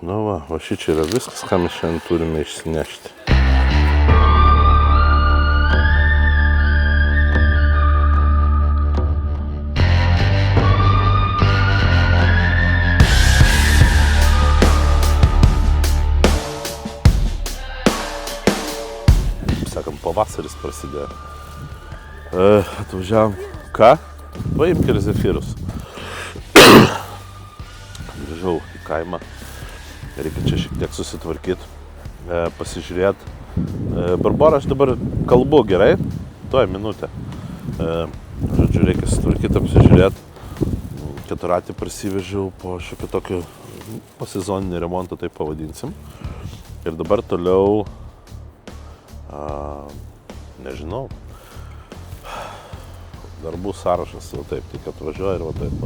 Nu va, o šičia yra viskas, ką mes šiandien turime išsinešti. Sakant, pavasaris prasidėjo. Atvažiavom. Ką? Paimk ir zefyrus. Grįžau į kaimą. Reikia čia šiek tiek susitvarkyti, pasižiūrėti. Barbora, aš dabar kalbu gerai. Tuoj minutę. Žodžiu, reikia susitvarkyti, apsižiūrėti. Keturatį prasivežiau po šiokio tokio sezoninį remontą, taip pavadinsim. Ir dabar toliau, nežinau, darbų sąrašas, va taip, tik atvažiuoja ir va taip.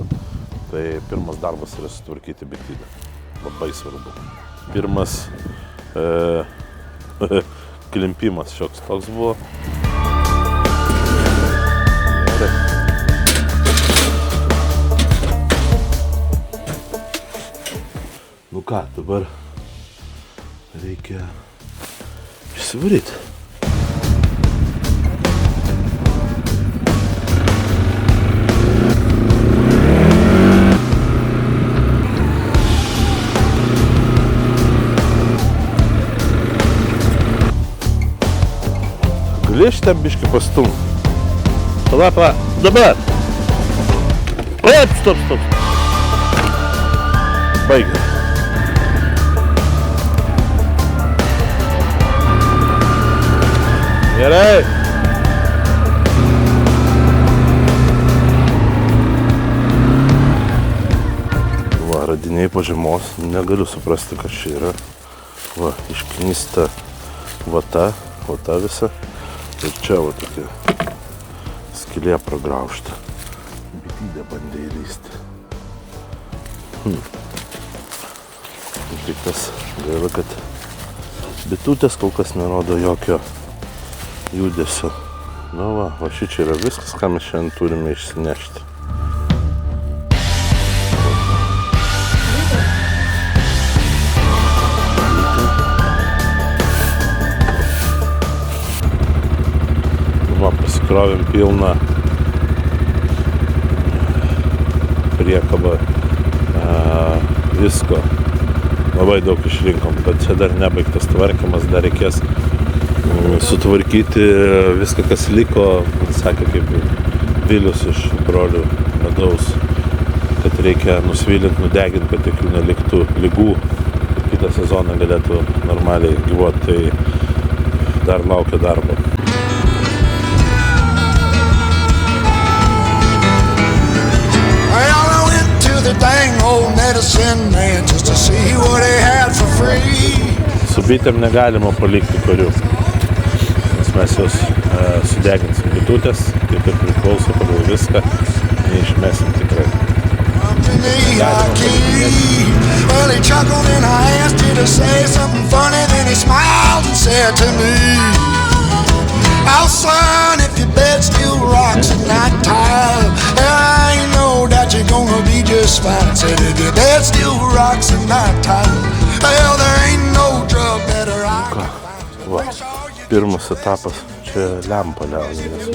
Tai pirmas darbas yra sutvarkyti bitybę. Labai svarbu. Pirmas klimpimas šioks toks buvo. Nu ką, dabar reikia išsivaryti. Gali šitą biškį pastumti? Pala, dabar! Stop! Baigia. Gerai! Va, radiniai po žiemos, negaliu suprasti, kas čia yra. Va, išknysta vata visa. Ir čia va tokia skylė pragraužta. Bitydė bandė įlysti. Tik tas gaila, kad bitutės kol kas nerodo jokio judesio. Nu va, šičia yra viskas, ką mes šiandien turime išsinešti. Pasikrovėm pilną priekabą visko. Labai daug išrinkom, bet čia dar nebaigtas tvarkymas, dar reikės sutvarkyti viską, kas liko. Sakė, kaip Vilius iš brolių medaus, kad reikia nusvilinti, nudeginti, kad tik jų neliktų ligų. Kitą sezoną galėtų normaliai gyvuoti, tai dar laukia darbo. Su bitėm negalima palikti korių, nes mes jos sudeginsim bitutės, kaip ir priklauso pagal viską, neišmesim tikrai. You're gonna be just fine. Said if your bed still rocks at night time, well, there ain't no drug better I can find. Va, pirmas etapas, čia lempa liaudinės.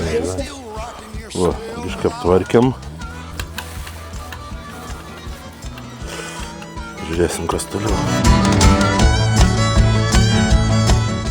Va, biškai aptvarkėm. Žiūrėsim, kas toliau.